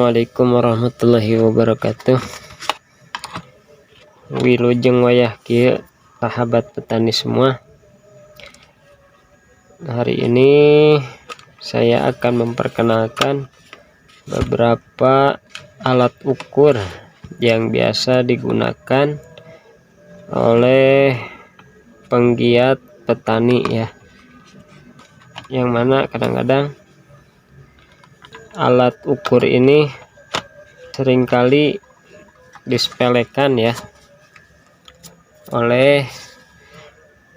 Assalamualaikum warahmatullahi wabarakatuh. Wilujeng wayah kieu sahabat petani semua. Hari ini saya akan memperkenalkan beberapa alat ukur yang biasa digunakan oleh penggiat petani ya. Yang mana kadang-kadang alat ukur ini seringkali disepelekan ya oleh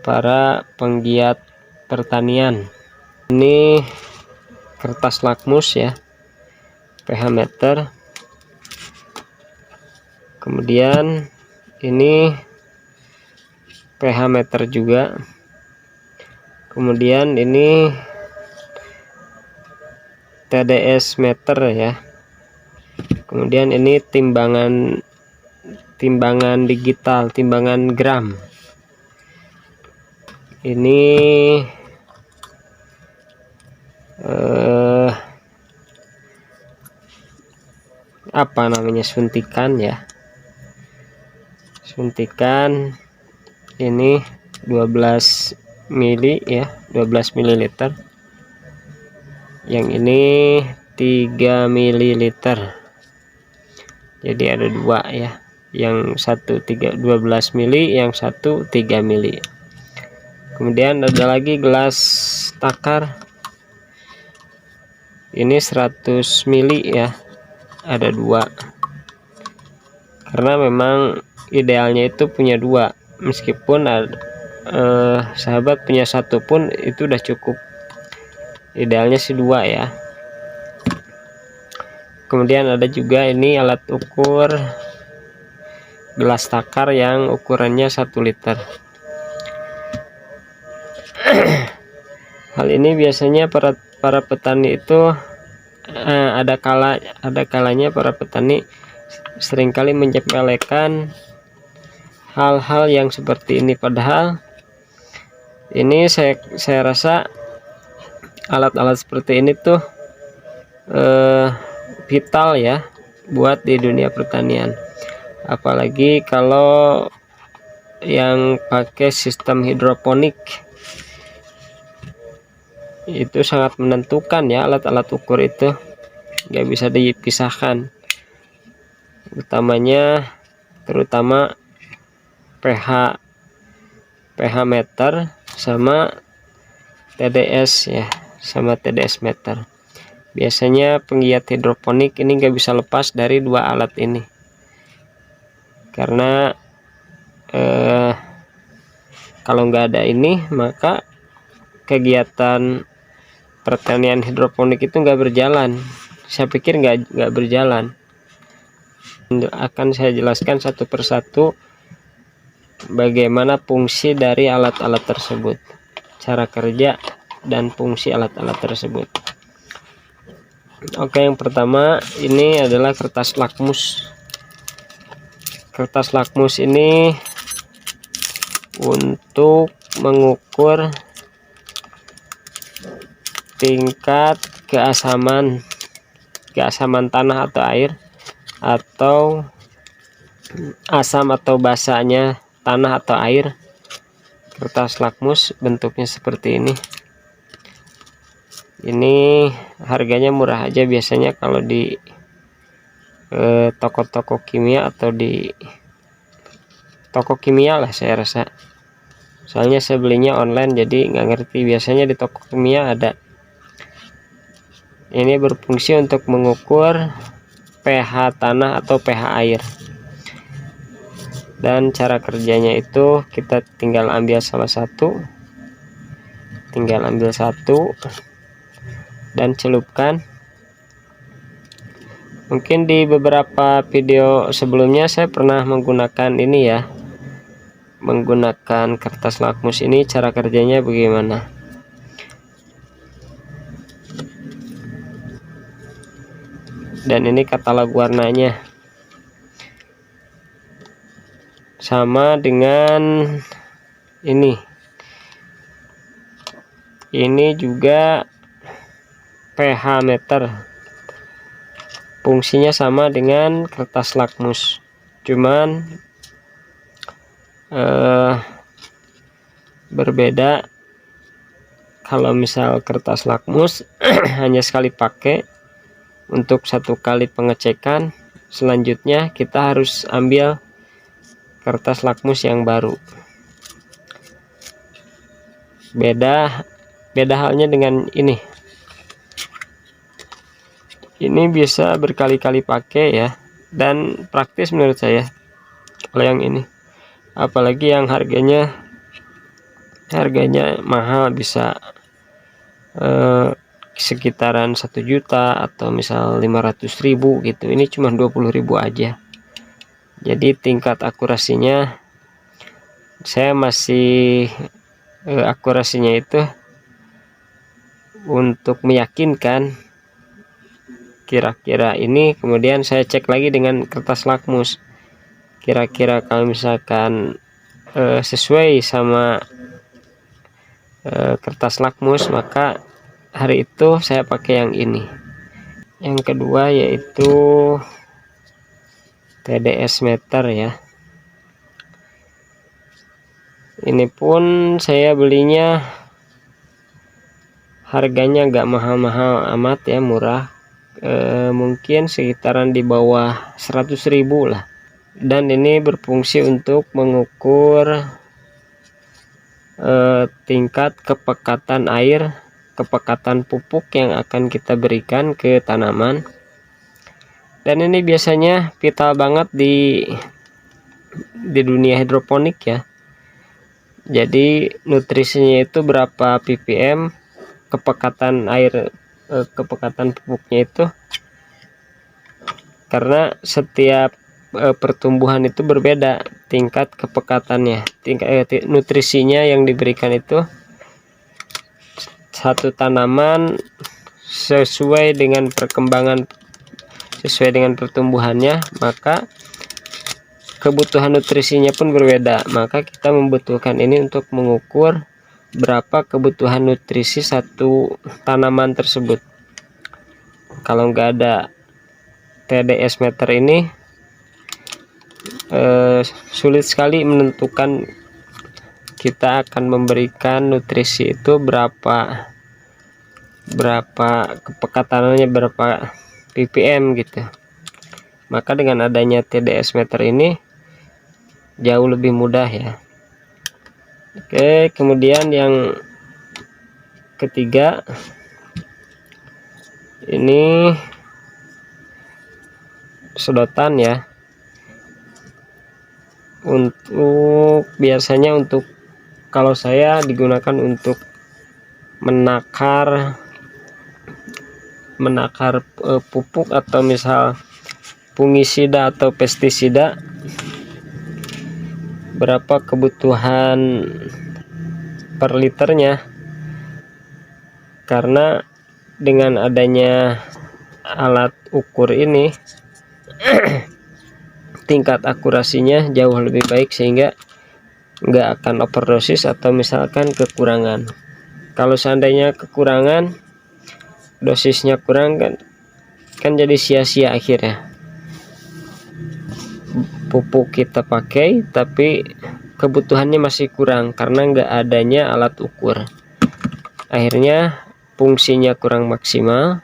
para penggiat pertanian. Ini kertas lakmus ya, pH meter. Kemudian ini pH meter juga. Kemudian ini TDS meter ya. Kemudian ini timbangan digital, timbangan gram. Ini apa namanya, suntikan ya. Suntikan ini 12 mili ya, 12 ml. Yang ini 3 ml. Jadi ada dua ya, yang satu 12 mili, yang satu 3 mili. Kemudian ada lagi gelas takar, ini 100 mili ya, ada dua. Karena memang idealnya itu punya dua, meskipun sahabat punya satu pun itu udah cukup. Idealnya sih dua ya. Kemudian ada juga ini alat ukur gelas takar yang ukurannya 1 liter. Hal ini biasanya para petani itu ada kalanya para petani seringkali menyepelekan hal-hal yang seperti ini, padahal ini saya rasa alat-alat seperti ini tuh vital ya buat di dunia pertanian, apalagi kalau yang pakai sistem hidroponik. Itu sangat menentukan ya, alat-alat ukur itu nggak bisa dipisahkan, terutama pH meter sama TDS ya, sama TDS meter. Biasanya penggiat hidroponik ini nggak bisa lepas dari dua alat ini, karena kalau nggak ada ini maka kegiatan pertanian hidroponik itu nggak berjalan. Saya pikir nggak berjalan. Akan saya jelaskan satu persatu bagaimana fungsi dari alat-alat tersebut, cara kerja dan fungsi alat-alat tersebut. Oke, yang pertama ini adalah kertas lakmus. Kertas lakmus ini untuk mengukur tingkat keasaman tanah atau air, atau asam atau basahnya tanah atau air. Kertas lakmus bentuknya seperti ini. Ini harganya murah aja biasanya kalau di toko-toko kimia atau di toko kimia lah, saya rasa. Soalnya saya belinya online jadi nggak ngerti, biasanya di toko kimia ada. Ini berfungsi untuk mengukur pH tanah atau pH air. Dan cara kerjanya itu kita tinggal ambil salah satu, dan celupkan. Mungkin di beberapa video sebelumnya saya pernah menggunakan ini ya, menggunakan kertas lakmus ini. Cara kerjanya bagaimana? Dan ini katalog warnanya sama dengan ini juga pH meter, fungsinya sama dengan kertas lakmus, cuman berbeda. Kalau misal kertas lakmus hanya sekali pakai untuk satu kali pengecekan, selanjutnya kita harus ambil kertas lakmus yang baru. Beda halnya dengan ini bisa berkali-kali pakai ya, dan praktis menurut saya kalau yang ini, apalagi yang harganya mahal, bisa sekitaran 1 juta atau misal 500.000 gitu. Ini cuma 20.000 aja. Jadi tingkat akurasinya saya masih akurasinya itu untuk meyakinkan kira-kira ini. Kemudian saya cek lagi dengan kertas lakmus, kira-kira kalau misalkan sesuai sama kertas lakmus, maka hari itu saya pakai yang ini. Yang kedua yaitu TDS meter ya. Ini pun saya belinya harganya gak mahal-mahal amat ya, murah, mungkin sekitaran di bawah 100.000 lah. Dan ini berfungsi untuk mengukur tingkat kepekatan air, kepekatan pupuk yang akan kita berikan ke tanaman. Dan ini biasanya vital banget di dunia hidroponik ya. Jadi nutrisinya itu berapa ppm, kepekatan air, kepekatan pupuknya itu, karena setiap pertumbuhan itu berbeda tingkat kepekatannya, tingkat nutrisinya yang diberikan itu. Satu tanaman sesuai dengan perkembangan, sesuai dengan pertumbuhannya, maka kebutuhan nutrisinya pun berbeda. Maka kita membutuhkan ini untuk mengukur berapa kebutuhan nutrisi satu tanaman tersebut. Kalau nggak ada TDS meter ini, sulit sekali menentukan kita akan memberikan nutrisi itu berapa kepekatannya, berapa ppm gitu. Maka dengan adanya TDS meter ini jauh lebih mudah ya. Oke, kemudian yang ketiga ini sedotan ya. Untuk biasanya, untuk kalau saya digunakan untuk menakar pupuk atau misal fungisida atau pestisida, berapa kebutuhan per liternya. Karena dengan adanya alat ukur ini tingkat akurasinya jauh lebih baik, sehingga nggak akan overdosis atau misalkan kekurangan. Kalau seandainya kekurangan, dosisnya kurang, kan jadi sia-sia akhirnya. Pupuk kita pakai tapi kebutuhannya masih kurang karena nggak adanya alat ukur. Akhirnya fungsinya kurang maksimal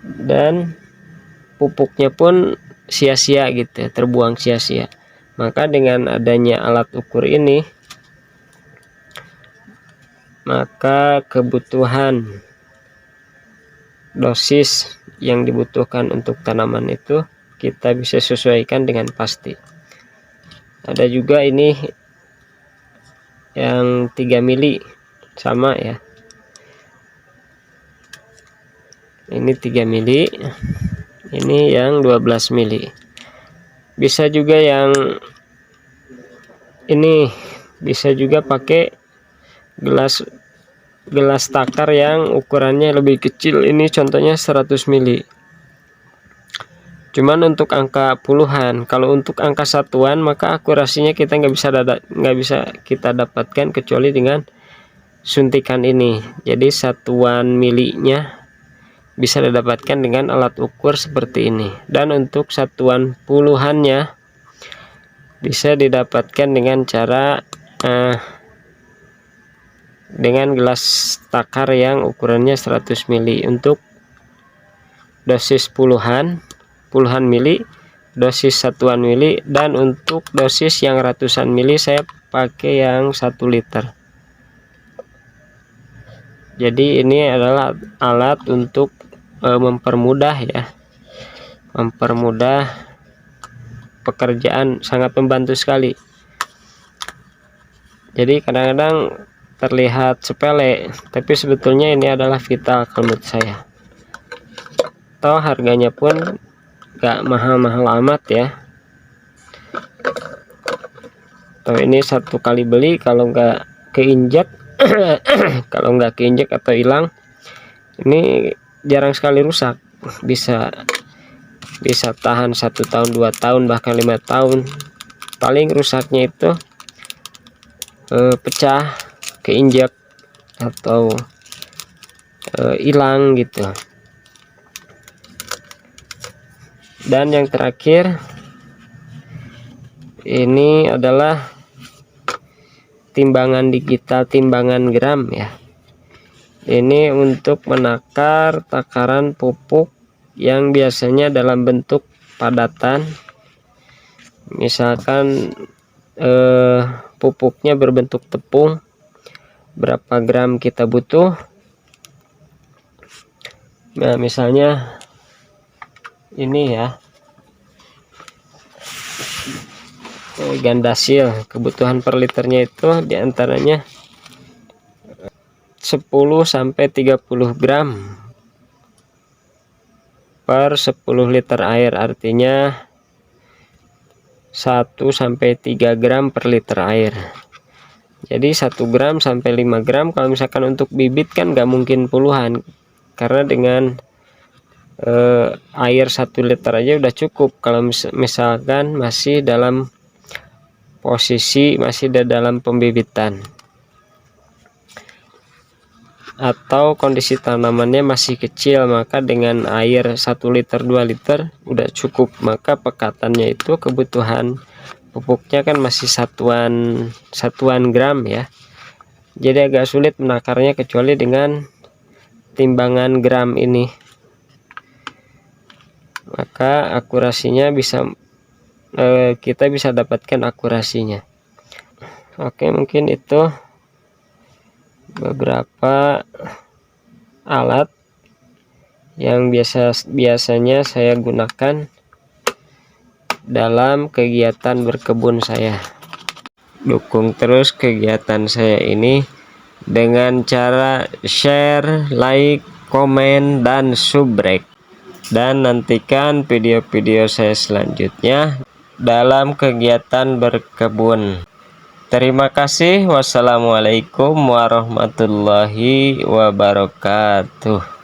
dan pupuknya pun sia-sia gitu, terbuang sia-sia. Maka dengan adanya alat ukur ini, maka kebutuhan dosis yang dibutuhkan untuk tanaman itu kita bisa sesuaikan dengan pasti. Ada juga ini yang 3 mili sama ya. Ini 3 mili, ini yang 12 mili. Bisa juga yang ini, bisa juga pakai gelas takar yang ukurannya lebih kecil. Ini contohnya 100 mili. Cuman untuk angka puluhan. Kalau untuk angka satuan, maka akurasinya kita nggak bisa kita dapatkan kecuali dengan suntikan ini. Jadi satuan milinya bisa didapatkan dengan alat ukur seperti ini. Dan untuk satuan puluhannya bisa didapatkan dengan cara dengan gelas takar yang ukurannya 100 ml. Untuk dosis puluhan mili, dosis satuan mili, dan untuk dosis yang ratusan mili saya pakai yang 1 liter. Jadi ini adalah alat untuk mempermudah ya, mempermudah pekerjaan, sangat membantu sekali. Jadi kadang-kadang terlihat sepele, tapi sebetulnya ini adalah vital kalau menurut saya. Toh harganya pun gak mahal-mahal amat ya. Toh ini satu kali beli, kalau nggak keinjak kalau nggak keinjak atau hilang, ini jarang sekali rusak. Bisa tahan 1 tahun, 2 tahun, bahkan 5 tahun. Paling rusaknya itu pecah, keinjak, atau hilang gitu. Dan yang terakhir ini adalah timbangan digital, timbangan gram ya. Ini untuk menakar takaran pupuk yang biasanya dalam bentuk padatan. Misalkan pupuknya berbentuk tepung, berapa gram kita butuh. Nah misalnya ini ya, Gandasil, kebutuhan per liternya itu diantaranya 10 sampai 30 gram per 10 liter air, artinya 1 sampai 3 gram per liter air. Jadi 1 gram sampai 5 gram. Kalau misalkan untuk bibit kan nggak mungkin puluhan, karena dengan air 1 liter aja udah cukup. Kalau misalkan masih dalam posisi dalam pembibitan, atau kondisi tanamannya masih kecil, maka dengan air 1 liter 2 liter udah cukup. Maka pekatannya itu kebutuhan pupuknya kan masih satuan gram ya. Jadi agak sulit menakarnya kecuali dengan timbangan gram ini. Maka akurasinya bisa kita bisa dapatkan akurasinya. Oke, mungkin itu beberapa alat yang biasanya saya gunakan dalam kegiatan berkebun saya. Dukung terus kegiatan saya ini dengan cara share, like, komen, dan subrek. Dan nantikan video-video saya selanjutnya dalam kegiatan berkebun. Terima kasih. Wassalamualaikum warahmatullahi wabarakatuh.